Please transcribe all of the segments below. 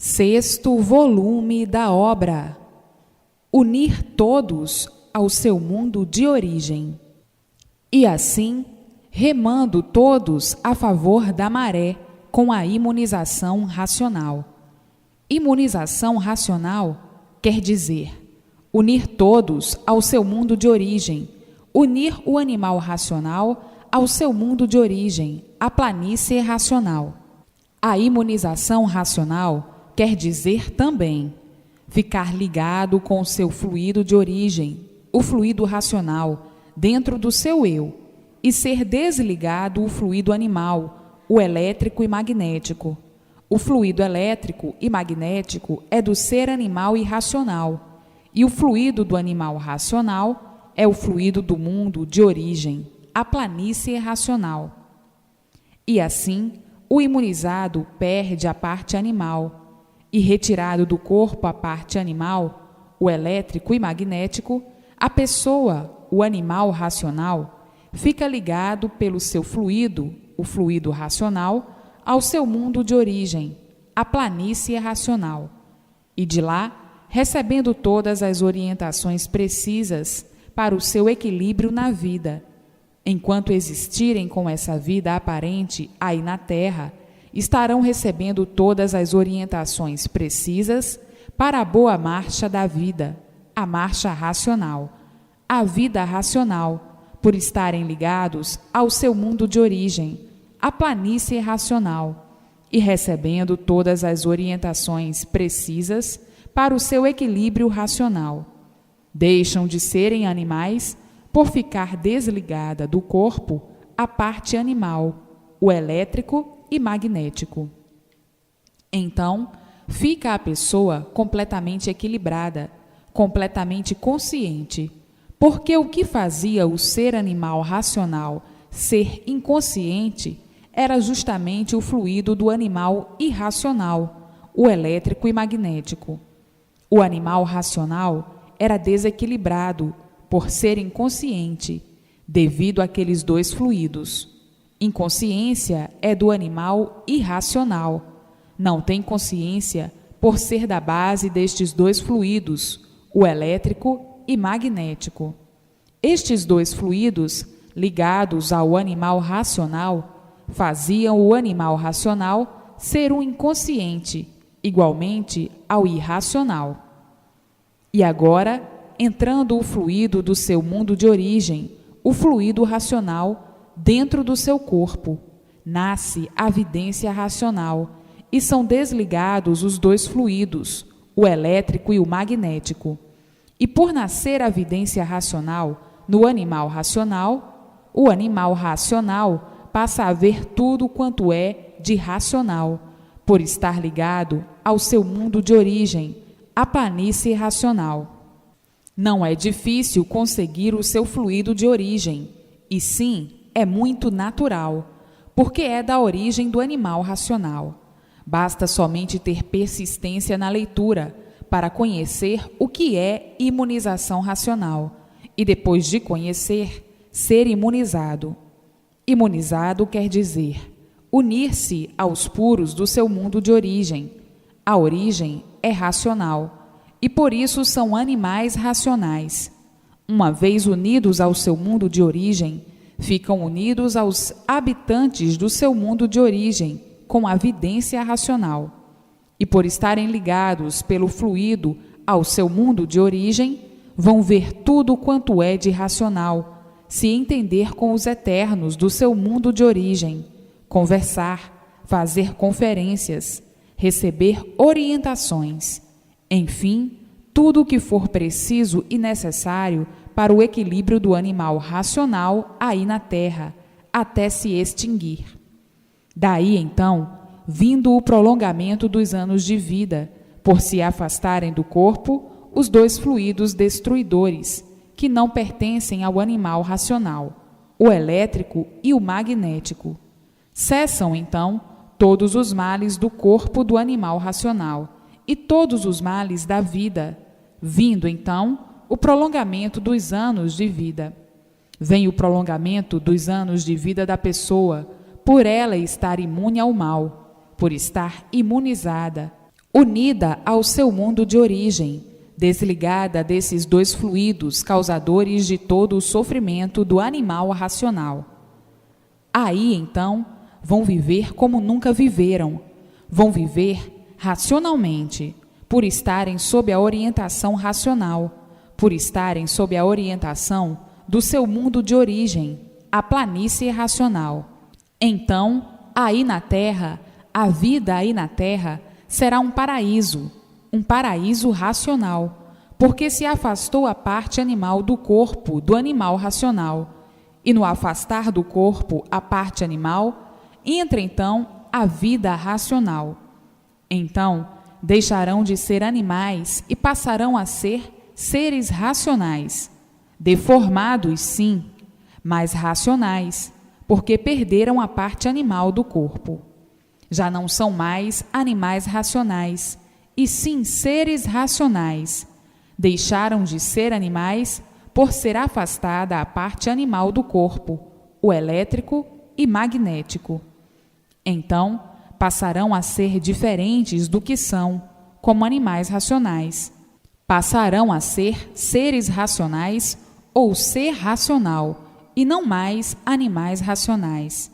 Sexto volume da obra: Unir todos ao seu mundo de origem. E assim, remando todos a favor da maré com a imunização racional. Imunização racional quer dizer unir todos ao seu mundo de origem, unir o animal racional ao seu mundo de origem, a planície racional. A imunização racional quer dizer também ficar ligado com o seu fluido de origem, o fluido racional, dentro do seu eu, e ser desligado o fluido animal, o elétrico e magnético. O fluido elétrico e magnético é do ser animal irracional, e o fluido do animal racional é o fluido do mundo de origem, a planície racional. E assim, o imunizado perde a parte animal, e retirado do corpo a parte animal, o elétrico e magnético, a pessoa, o animal racional, fica ligado pelo seu fluido, o fluido racional, ao seu mundo de origem, a planície racional, e de lá, recebendo todas as orientações precisas para o seu equilíbrio na vida. Enquanto existirem com essa vida aparente aí na Terra, estarão recebendo todas as orientações precisas para a boa marcha da vida, a marcha racional, a vida racional, por estarem ligados ao seu mundo de origem, a planície racional, e recebendo todas as orientações precisas para o seu equilíbrio racional. Deixam de serem animais por ficar desligada do corpo a parte animal, o elétrico e magnético. Então, fica a pessoa completamente equilibrada, completamente consciente, porque o que fazia o ser animal racional ser inconsciente era justamente o fluido do animal irracional, o elétrico e magnético. O animal racional era desequilibrado por ser inconsciente, devido àqueles dois fluidos. Inconsciência é do animal irracional. Não tem consciência por ser da base destes dois fluidos, o elétrico e magnético. Estes dois fluidos, ligados ao animal racional, faziam o animal racional ser um inconsciente, igualmente ao irracional. E agora, entrando o fluido do seu mundo de origem, o fluido racional, dentro do seu corpo, nasce a vidência racional, e são desligados os dois fluidos, o elétrico e o magnético. E por nascer a vidência racional no animal racional, o animal racional passa a ver tudo quanto é de racional, por estar ligado ao seu mundo de origem, a planície racional. Não é difícil conseguir o seu fluido de origem, e sim, é muito natural, porque é da origem do animal racional. Basta somente ter persistência na leitura para conhecer o que é imunização racional e, depois de conhecer, ser imunizado. Imunizado quer dizer unir-se aos puros do seu mundo de origem. A origem é racional e, por isso, são animais racionais. Uma vez unidos ao seu mundo de origem, ficam unidos aos habitantes do seu mundo de origem, com a vidência racional. E por estarem ligados pelo fluido ao seu mundo de origem, vão ver tudo quanto é de racional, se entender com os eternos do seu mundo de origem, conversar, fazer conferências, receber orientações, enfim, tudo o que for preciso e necessário para o equilíbrio do animal racional aí na Terra, até se extinguir. Daí, então, vindo o prolongamento dos anos de vida, por se afastarem do corpo os dois fluidos destruidores, que não pertencem ao animal racional, o elétrico e o magnético. Cessam, então, todos os males do corpo do animal racional e todos os males da vida, vindo, então, o prolongamento dos anos de vida. Vem o prolongamento dos anos de vida da pessoa, por ela estar imune ao mal, por estar imunizada, unida ao seu mundo de origem, desligada desses dois fluidos causadores de todo o sofrimento do animal racional. Aí, então, vão viver como nunca viveram, vão viver racionalmente, por estarem sob a orientação racional, por estarem sob a orientação do seu mundo de origem, a planície racional. Então, aí na Terra, a vida aí na Terra será um paraíso racional, porque se afastou a parte animal do corpo do animal racional, e no afastar do corpo a parte animal, entra então a vida racional. Então, deixarão de ser animais e passarão a ser seres racionais, deformados sim, mas racionais, porque perderam a parte animal do corpo. Já não são mais animais racionais, e sim seres racionais. Deixaram de ser animais por ser afastada a parte animal do corpo, o elétrico e magnético. Então, passarão a ser diferentes do que são, como animais racionais. Passarão a ser seres racionais ou ser racional, e não mais animais racionais.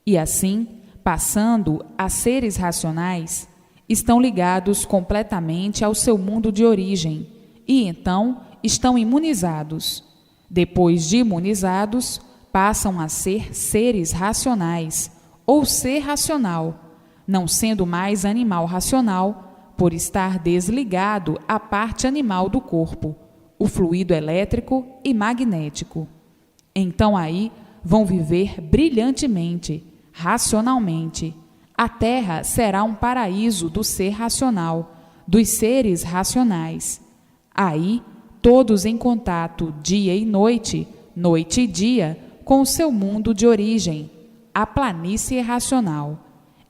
E assim, passando a seres racionais, estão ligados completamente ao seu mundo de origem, e então estão imunizados. Depois de imunizados, passam a ser seres racionais, ou ser racional, não sendo mais animal racional, por estar desligado a parte animal do corpo, o fluido elétrico e magnético. Então aí vão viver brilhantemente, racionalmente. A Terra será um paraíso do ser racional, dos seres racionais. Aí, todos em contato dia e noite, noite e dia, com o seu mundo de origem, a planície racional.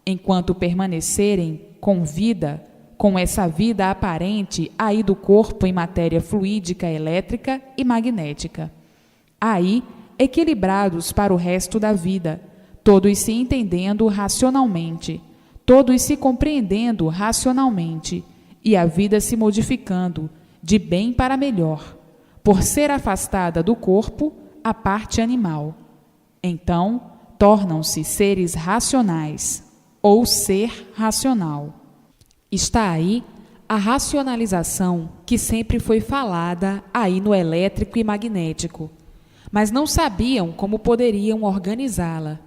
Enquanto permanecerem com vida, com essa vida aparente aí do corpo em matéria fluídica, elétrica e magnética. Aí, equilibrados para o resto da vida, todos se entendendo racionalmente, todos se compreendendo racionalmente, e a vida se modificando de bem para melhor, por ser afastada do corpo a parte animal. Então, tornam-se seres racionais, ou ser racional. Está aí a racionalização que sempre foi falada aí no elétrico e magnético, mas não sabiam como poderiam organizá-la.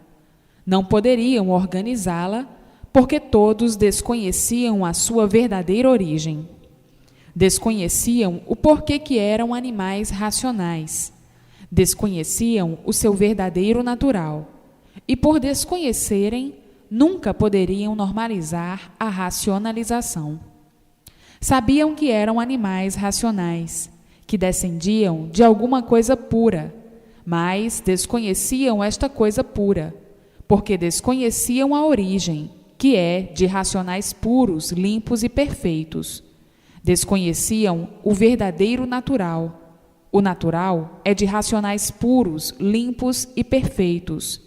Não poderiam organizá-la porque todos desconheciam a sua verdadeira origem. Desconheciam o porquê que eram animais racionais. Desconheciam o seu verdadeiro natural. E por desconhecerem, nunca poderiam normalizar a racionalização. Sabiam que eram animais racionais, que descendiam de alguma coisa pura, mas desconheciam esta coisa pura, porque desconheciam a origem, que é de racionais puros, limpos e perfeitos. Desconheciam o verdadeiro natural. O natural é de racionais puros, limpos e perfeitos.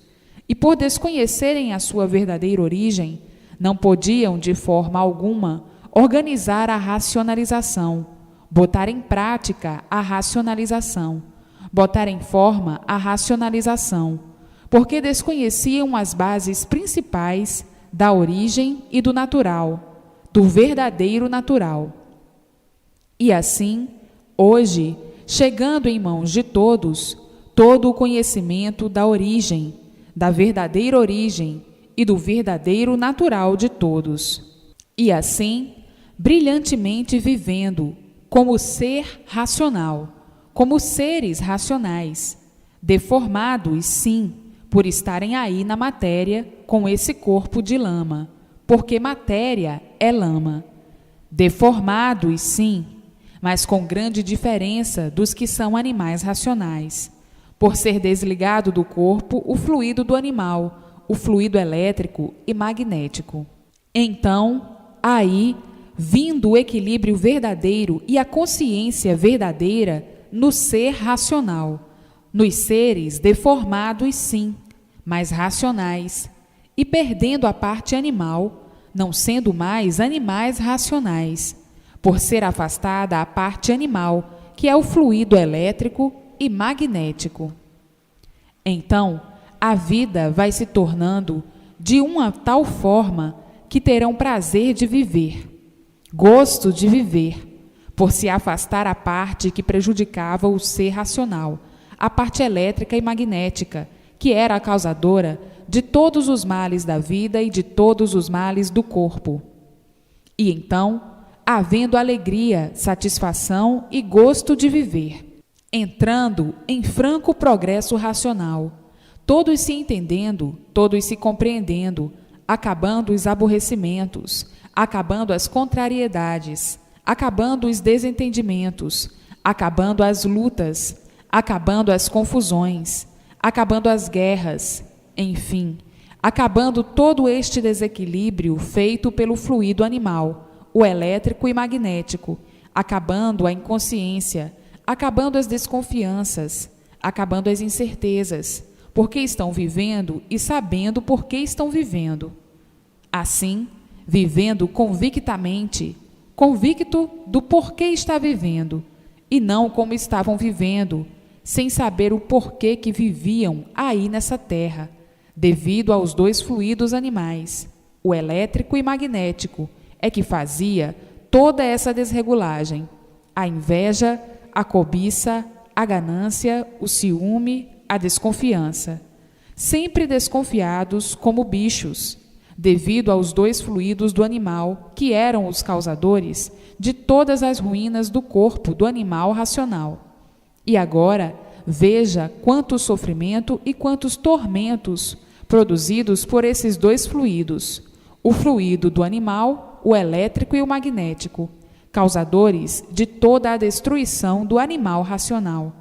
E por desconhecerem a sua verdadeira origem, não podiam, de forma alguma, organizar a racionalização, botar em prática a racionalização, botar em forma a racionalização, porque desconheciam as bases principais da origem e do natural, do verdadeiro natural. E assim, hoje, chegando em mãos de todos, todo o conhecimento da origem, da verdadeira origem e do verdadeiro natural de todos. E assim, brilhantemente vivendo como ser racional, como seres racionais, deformados, sim, por estarem aí na matéria com esse corpo de lama, porque matéria é lama. Deformados, sim, mas com grande diferença dos que são animais racionais, por ser desligado do corpo o fluido do animal, o fluido elétrico e magnético. Então, aí, vindo o equilíbrio verdadeiro e a consciência verdadeira no ser racional, nos seres deformados sim, mas racionais, e perdendo a parte animal, não sendo mais animais racionais, por ser afastada a parte animal, que é o fluido elétrico e magnético. Então, a vida vai se tornando de uma tal forma que terão prazer de viver, gosto de viver, por se afastar a parte que prejudicava o ser racional, a parte elétrica e magnética, que era a causadora de todos os males da vida e de todos os males do corpo. E então, havendo alegria, satisfação e gosto de viver, entrando em franco progresso racional, todos se entendendo, todos se compreendendo, acabando os aborrecimentos, acabando as contrariedades, acabando os desentendimentos, acabando as lutas, acabando as confusões, acabando as guerras, enfim, acabando todo este desequilíbrio feito pelo fluido animal, o elétrico e magnético, acabando a inconsciência, acabando as desconfianças, acabando as incertezas, porque estão vivendo e sabendo por que estão vivendo. Assim, vivendo convictamente, convicto do porquê está vivendo, e não como estavam vivendo, sem saber o porquê que viviam aí nessa terra, devido aos dois fluidos animais, o elétrico e magnético, é que fazia toda essa desregulagem, a inveja, a cobiça, a ganância, o ciúme, a desconfiança, sempre desconfiados como bichos, devido aos dois fluidos do animal, que eram os causadores de todas as ruínas do corpo do animal racional. E agora, veja quanto sofrimento e quantos tormentos produzidos por esses dois fluidos, o fluido do animal, o elétrico e o magnético, causadores de toda a destruição do animal racional,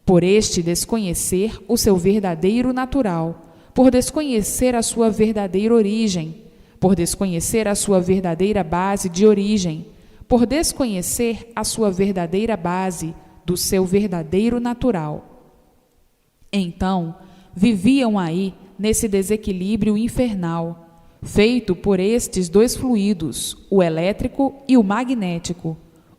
por este desconhecer o seu verdadeiro natural, por desconhecer a sua verdadeira origem, por desconhecer a sua verdadeira base de origem, por desconhecer a sua verdadeira base do seu verdadeiro natural. Então, viviam aí nesse desequilíbrio infernal, feito por estes dois fluidos, o elétrico e o magnético,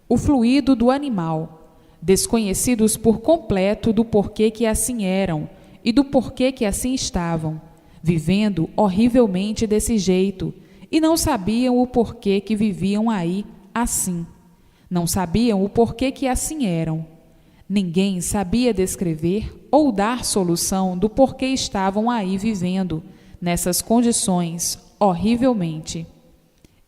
o fluido do animal, desconhecidos por completo do porquê que assim eram e do porquê que assim estavam, vivendo horrivelmente desse jeito, e não sabiam o porquê que viviam aí assim. Não sabiam o porquê que assim eram. Ninguém sabia descrever ou dar solução do porquê estavam aí vivendo, nessas condições, horrivelmente.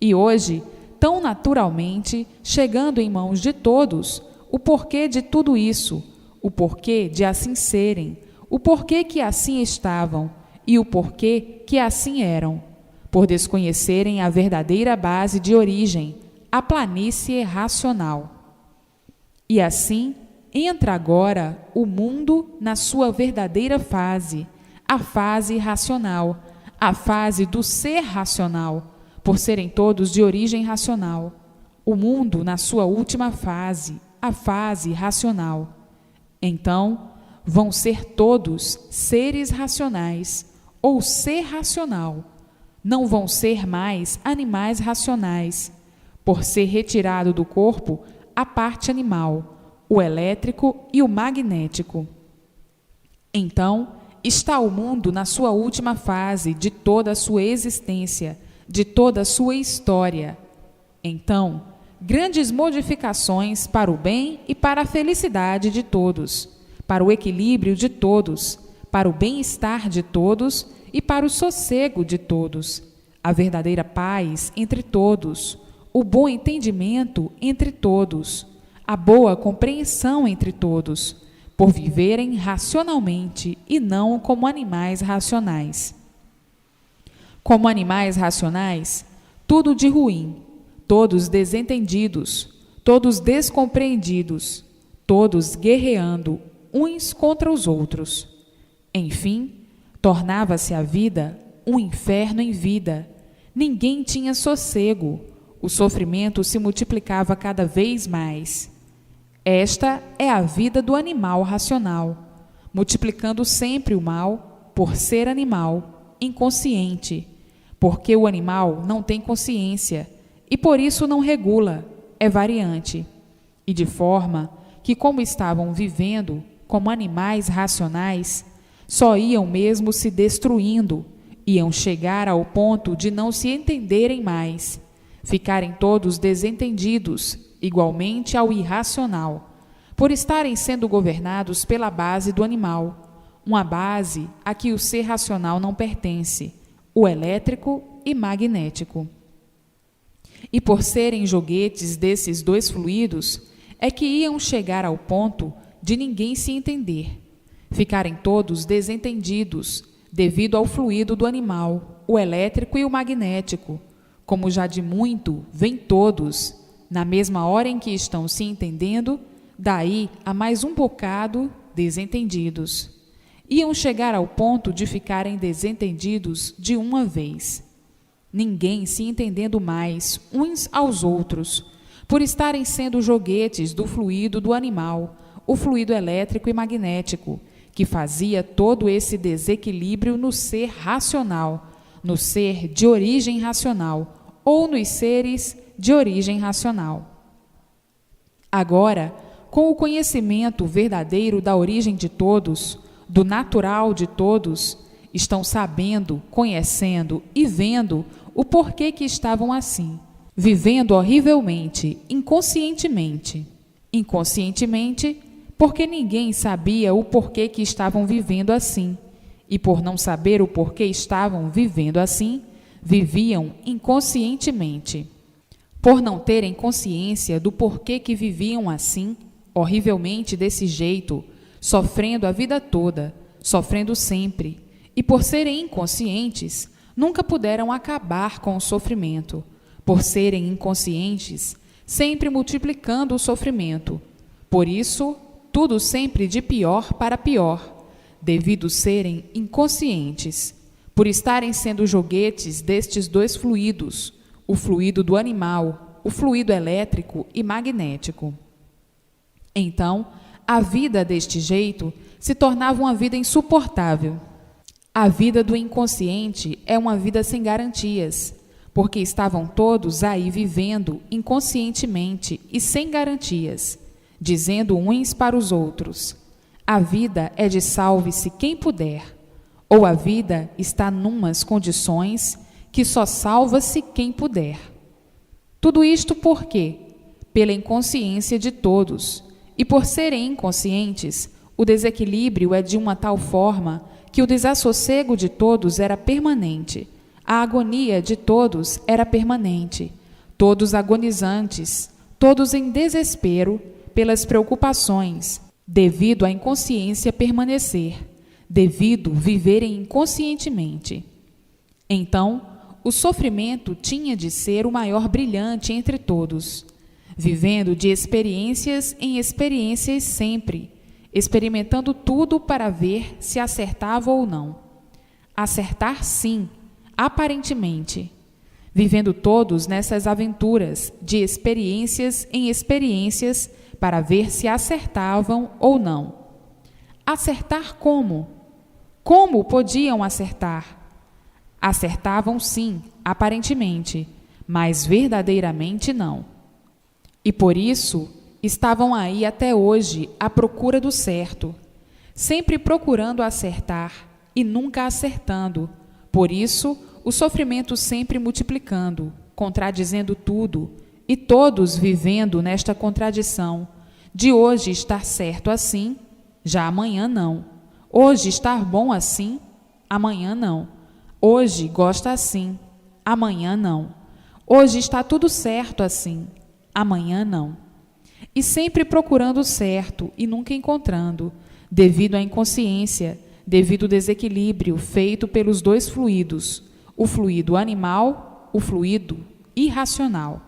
E hoje, tão naturalmente, chegando em mãos de todos, o porquê de tudo isso, o porquê de assim serem, o porquê que assim estavam e o porquê que assim eram, por desconhecerem a verdadeira base de origem, a planície racional. E assim, entra agora o mundo na sua verdadeira fase, a fase racional, a fase do ser racional, por serem todos de origem racional. O mundo na sua última fase, a fase racional. Então, vão ser todos seres racionais, ou ser racional. Não vão ser mais animais racionais, por ser retirado do corpo a parte animal, o elétrico e o magnético. Então, está o mundo na sua última fase de toda a sua existência, de toda a sua história. Então, grandes modificações para o bem e para a felicidade de todos, para o equilíbrio de todos, para o bem-estar de todos e para o sossego de todos, a verdadeira paz entre todos, o bom entendimento entre todos, a boa compreensão entre todos, por viverem racionalmente e não como animais racionais. Como animais racionais, tudo de ruim, todos desentendidos, todos descompreendidos, todos guerreando uns contra os outros. Enfim, tornava-se a vida um inferno em vida. Ninguém tinha sossego. O sofrimento se multiplicava cada vez mais. Esta é a vida do animal racional, multiplicando sempre o mal por ser animal, inconsciente, porque o animal não tem consciência e por isso não regula, é variante, e de forma que, como estavam vivendo como animais racionais, só iam mesmo se destruindo, iam chegar ao ponto de não se entenderem mais, ficarem todos desentendidos, igualmente ao irracional, por estarem sendo governados pela base do animal, uma base a que o ser racional não pertence, o elétrico e magnético. E por serem joguetes desses dois fluidos, é que iam chegar ao ponto de ninguém se entender, ficarem todos desentendidos, devido ao fluido do animal, o elétrico e o magnético, como já de muito vêm todos, na mesma hora em que estão se entendendo, daí a mais um bocado desentendidos. Iam chegar ao ponto de ficarem desentendidos de uma vez, ninguém se entendendo mais uns aos outros, por estarem sendo joguetes do fluido do animal, o fluido elétrico e magnético, que fazia todo esse desequilíbrio no ser racional, no ser de origem racional, ou nos seres de origem racional. Agora, com o conhecimento verdadeiro da origem de todos, do natural de todos, estão sabendo, conhecendo e vendo o porquê que estavam assim, vivendo horrivelmente, inconscientemente. Inconscientemente, porque ninguém sabia o porquê que estavam vivendo assim, e por não saber o porquê estavam vivendo assim, viviam inconscientemente. Por não terem consciência do porquê que viviam assim, horrivelmente desse jeito, sofrendo a vida toda, sofrendo sempre, e por serem inconscientes, nunca puderam acabar com o sofrimento. Por serem inconscientes, sempre multiplicando o sofrimento. Por isso, tudo sempre de pior para pior, devido serem inconscientes, por estarem sendo joguetes destes dois fluidos, o fluido do animal, o fluido elétrico e magnético. Então, a vida deste jeito se tornava uma vida insuportável. A vida do inconsciente é uma vida sem garantias, porque estavam todos aí vivendo inconscientemente e sem garantias, dizendo uns para os outros: a vida é de salve-se quem puder, ou a vida está numas condições que só salva-se quem puder. Tudo isto por quê? Pela inconsciência de todos, e por serem inconscientes, o desequilíbrio é de uma tal forma que o desassossego de todos era permanente, a agonia de todos era permanente, todos agonizantes, todos em desespero pelas preocupações, devido à inconsciência permanecer, devido viverem inconscientemente. Então, o sofrimento tinha de ser o maior brilhante entre todos, vivendo de experiências em experiências sempre, experimentando tudo para ver se acertava ou não. Acertar sim, aparentemente, vivendo todos nessas aventuras de experiências em experiências para ver se acertavam ou não. Acertar como? Como podiam acertar? Acertavam sim, aparentemente, mas verdadeiramente não. E por isso estavam aí até hoje à procura do certo, sempre procurando acertar e nunca acertando. Por isso, o sofrimento sempre multiplicando, contradizendo tudo, e todos vivendo nesta contradição, de hoje estar certo assim, já amanhã não. Hoje estar bom assim, amanhã não. Hoje gosta assim, amanhã não. Hoje está tudo certo assim, amanhã não. E sempre procurando o certo e nunca encontrando, devido à inconsciência, devido ao desequilíbrio feito pelos dois fluidos, o fluido animal, o fluido irracional.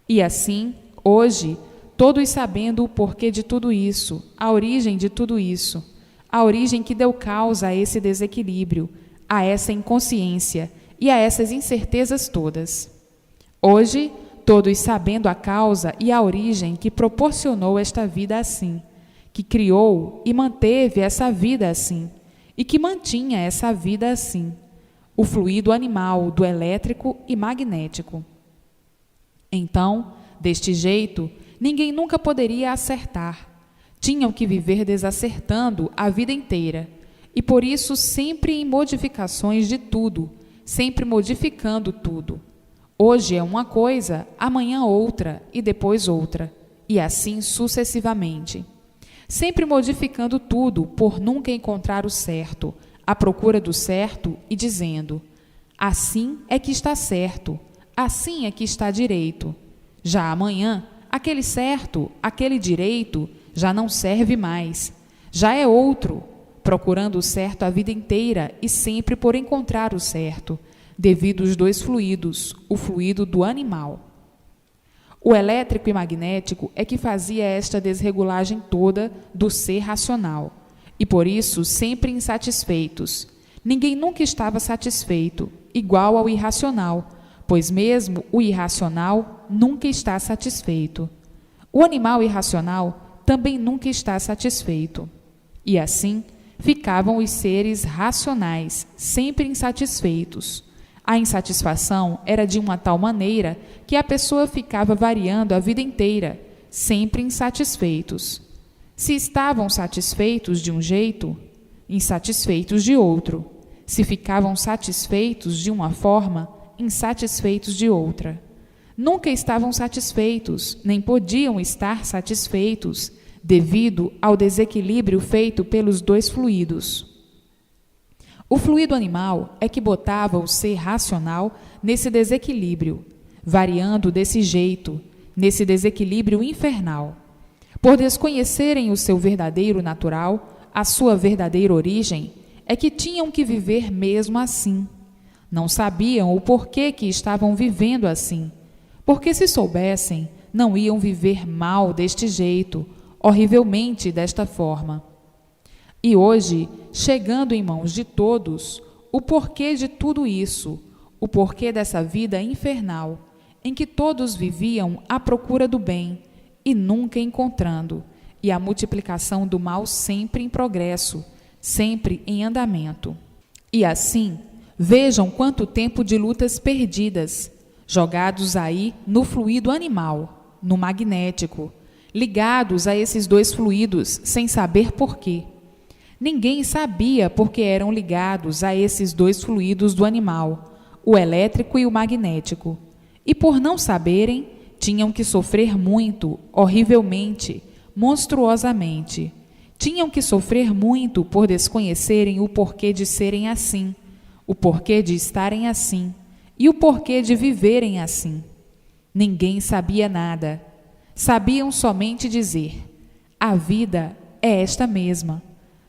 E assim, hoje, todos sabendo o porquê de tudo isso, a origem de tudo isso, a origem que deu causa a esse desequilíbrio, a essa inconsciência e a essas incertezas todas. Hoje, todos sabendo a causa e a origem que proporcionou esta vida assim, que criou e manteve essa vida assim, e que mantinha essa vida assim, o fluido animal do elétrico e magnético. Então, deste jeito, ninguém nunca poderia acertar. Tinham que viver desacertando a vida inteira, e por isso sempre em modificações de tudo, sempre modificando tudo. Hoje é uma coisa, amanhã outra e depois outra, e assim sucessivamente. Sempre modificando tudo por nunca encontrar o certo, à procura do certo e dizendo: assim é que está certo, assim é que está direito. Já amanhã, aquele certo, aquele direito, já não serve mais, já é outro, procurando o certo a vida inteira e sempre por encontrar o certo, devido aos dois fluidos, o fluido do animal. O elétrico e magnético é que fazia esta desregulagem toda do ser racional, e por isso sempre insatisfeitos. Ninguém nunca estava satisfeito, igual ao irracional, pois mesmo o irracional nunca está satisfeito. O animal irracional também nunca está satisfeito. E assim ficavam os seres racionais, sempre insatisfeitos. A insatisfação era de uma tal maneira que a pessoa ficava variando a vida inteira, sempre insatisfeitos. Se estavam satisfeitos de um jeito, insatisfeitos de outro. Se ficavam satisfeitos de uma forma, insatisfeitos de outra. Nunca estavam satisfeitos, nem podiam estar satisfeitos, devido ao desequilíbrio feito pelos dois fluidos. O fluido animal é que botava o ser racional nesse desequilíbrio, variando desse jeito, nesse desequilíbrio infernal. Por desconhecerem o seu verdadeiro natural, a sua verdadeira origem, é que tinham que viver mesmo assim. Não sabiam o porquê que estavam vivendo assim, porque se soubessem, não iam viver mal deste jeito, horrivelmente desta forma. E hoje, chegando em mãos de todos, o porquê de tudo isso, o porquê dessa vida infernal, em que todos viviam à procura do bem e nunca encontrando, e a multiplicação do mal sempre em progresso, sempre em andamento. E assim, vejam quanto tempo de lutas perdidas, jogados aí no fluido animal, no magnético, ligados a esses dois fluidos sem saber porquê. Ninguém sabia por que eram ligados a esses dois fluidos do animal, o elétrico e o magnético. E por não saberem, tinham que sofrer muito, horrivelmente, monstruosamente. Tinham que sofrer muito por desconhecerem o porquê de serem assim, o porquê de estarem assim e o porquê de viverem assim. Ninguém sabia nada. Sabiam somente dizer: a vida é esta mesma.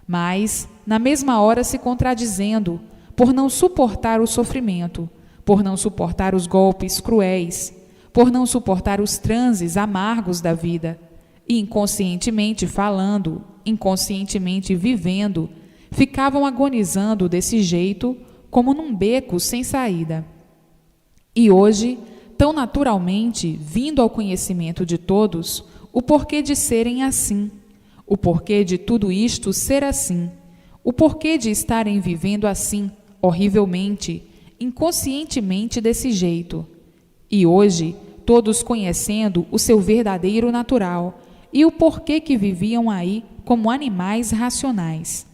Mas, na mesma hora se contradizendo, por não suportar o sofrimento, por não suportar os golpes cruéis, por não suportar os transes amargos da vida, e inconscientemente falando, inconscientemente vivendo, ficavam agonizando desse jeito, como num beco sem saída. E hoje, tão naturalmente, vindo ao conhecimento de todos, o porquê de serem assim, o porquê de tudo isto ser assim, o porquê de estarem vivendo assim, horrivelmente, inconscientemente desse jeito. E hoje, todos conhecendo o seu verdadeiro natural e o porquê que viviam aí como animais racionais.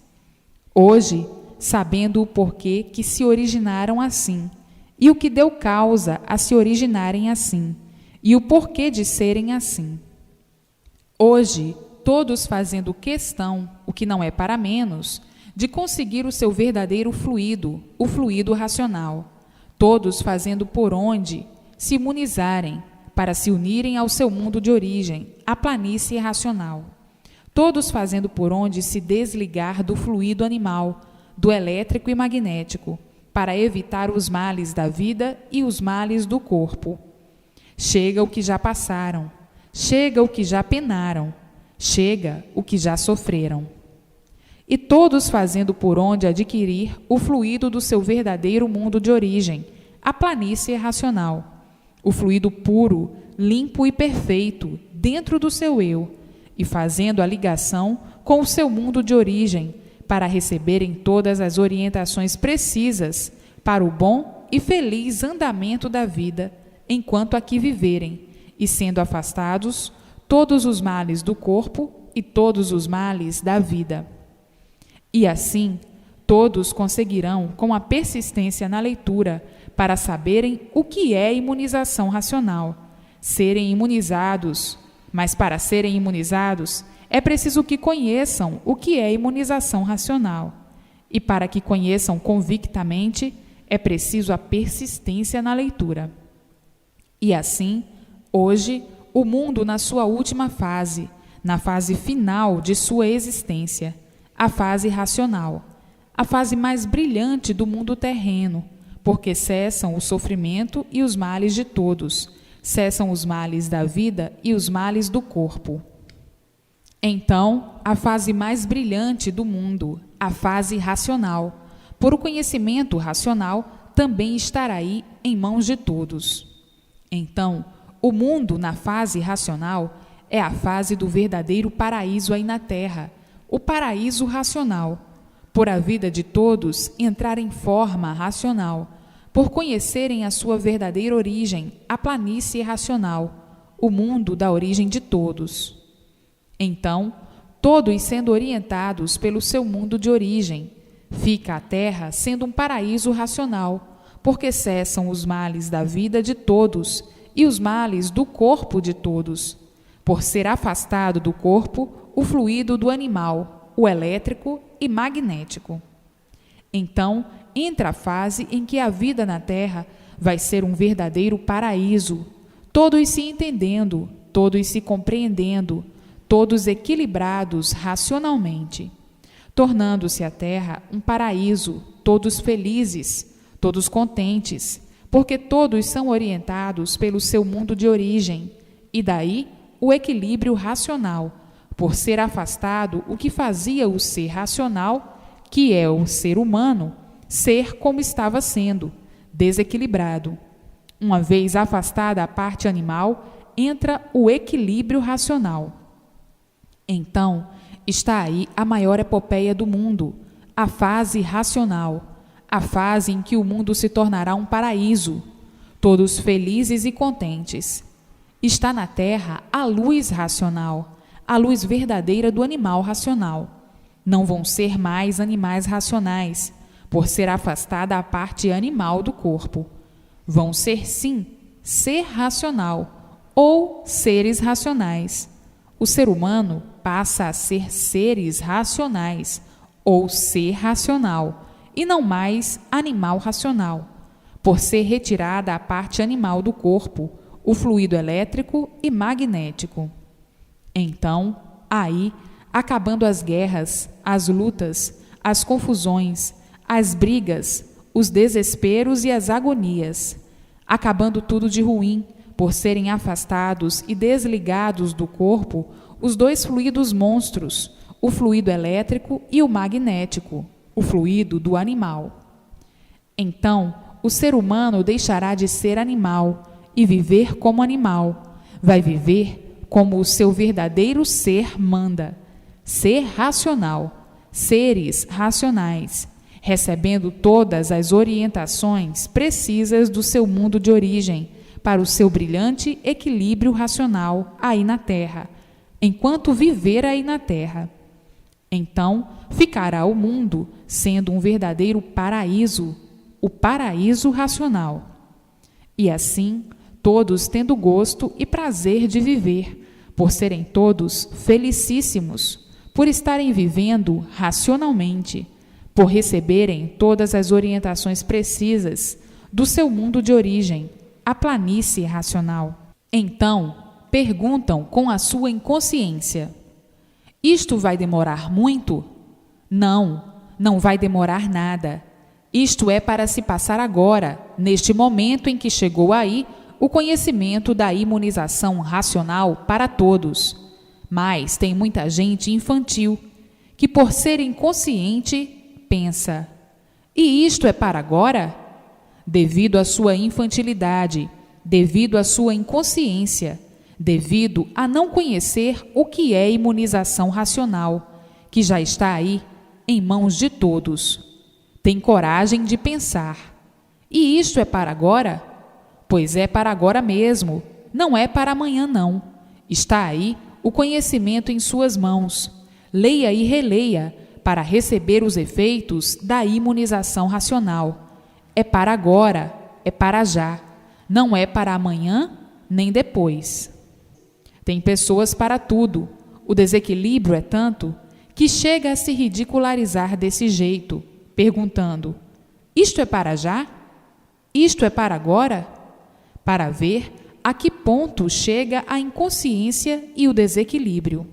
Hoje, sabendo o porquê que se originaram assim, e o que deu causa a se originarem assim, e o porquê de serem assim. Hoje, todos fazendo questão, o que não é para menos, de conseguir o seu verdadeiro fluido, o fluido racional. Todos fazendo por onde se imunizarem, para se unirem ao seu mundo de origem, a planície racional. Todos fazendo por onde se desligar do fluido animal, do elétrico e magnético, para evitar os males da vida e os males do corpo. Chega o que já passaram, chega o que já penaram, chega o que já sofreram. E todos fazendo por onde adquirir o fluido do seu verdadeiro mundo de origem, a planície racional, o fluido puro, limpo e perfeito dentro do seu eu, e fazendo a ligação com o seu mundo de origem, para receberem todas as orientações precisas para o bom e feliz andamento da vida, enquanto aqui viverem, e sendo afastados todos os males do corpo e todos os males da vida. E assim, todos conseguirão, com a persistência na leitura, para saberem o que é imunização racional, serem imunizados. Mas para serem imunizados, é preciso que conheçam o que é imunização racional. E para que conheçam convictamente, é preciso a persistência na leitura. E assim, hoje, o mundo na sua última fase, na fase final de sua existência, a fase racional, a fase mais brilhante do mundo terreno, porque cessam o sofrimento e os males de todos, cessam os males da vida e os males do corpo. Então, a fase mais brilhante do mundo, a fase racional, por o conhecimento racional, também estará aí em mãos de todos. Então, o mundo na fase racional é a fase do verdadeiro paraíso aí na Terra, o paraíso racional, por a vida de todos entrar em forma racional, por conhecerem a sua verdadeira origem, a planície racional, o mundo da origem de todos. Então, todos sendo orientados pelo seu mundo de origem, fica a Terra sendo um paraíso racional, porque cessam os males da vida de todos e os males do corpo de todos, por ser afastado do corpo o fluido do animal, o elétrico e magnético. Então, entra a fase em que a vida na Terra vai ser um verdadeiro paraíso, todos se entendendo, todos se compreendendo, todos equilibrados racionalmente, tornando-se a Terra um paraíso, todos felizes, todos contentes, porque todos são orientados pelo seu mundo de origem, e daí o equilíbrio racional, por ser afastado o que fazia o ser racional, que é o ser humano, ser como estava sendo, desequilibrado. Uma vez afastada a parte animal, entra o equilíbrio racional. Então, está aí a maior epopeia do mundo, a fase racional, a fase em que o mundo se tornará um paraíso, todos felizes e contentes. Está na Terra a luz racional, a luz verdadeira do animal racional. Não vão ser mais animais racionais, por ser afastada a parte animal do corpo. Vão ser, sim, ser racional ou seres racionais. O ser humano passa a ser seres racionais ou ser racional, e não mais animal racional, por ser retirada a parte animal do corpo, o fluido elétrico e magnético. Então, aí, acabando as guerras, as lutas, as confusões, as brigas, os desesperos e as agonias, acabando tudo de ruim, por serem afastados e desligados do corpo os dois fluidos monstros, o fluido elétrico e o magnético, o fluido do animal. Então, o ser humano deixará de ser animal e viver como animal, vai viver como o seu verdadeiro ser manda, ser racional, seres racionais, recebendo todas as orientações precisas do seu mundo de origem para o seu brilhante equilíbrio racional aí na Terra, enquanto viver aí na Terra. Então, ficará o mundo sendo um verdadeiro paraíso, o paraíso racional. E assim, todos tendo gosto e prazer de viver, por serem todos felicíssimos, por estarem vivendo racionalmente, por receberem todas as orientações precisas do seu mundo de origem, a planície racional. Então, perguntam com a sua inconsciência: isto vai demorar muito? Não, não vai demorar nada. Isto é para se passar agora, neste momento em que chegou aí o conhecimento da imunização racional para todos. Mas tem muita gente infantil que, por ser inconsciente, pensa: e isto é para agora? Devido à sua infantilidade, devido à sua inconsciência, devido a não conhecer o que é imunização racional, que já está aí em mãos de todos. Tem coragem de pensar: E isto é para agora? Pois é para agora mesmo, não é para amanhã não. Está aí o conhecimento em suas mãos. Leia e releia para receber os efeitos da imunização racional. É para agora, é para já, não é para amanhã nem depois. Tem pessoas para tudo. O desequilíbrio é tanto que chega a se ridicularizar desse jeito, perguntando: isto é para já? Isto é para agora? Para ver a que ponto chega a inconsciência e o desequilíbrio.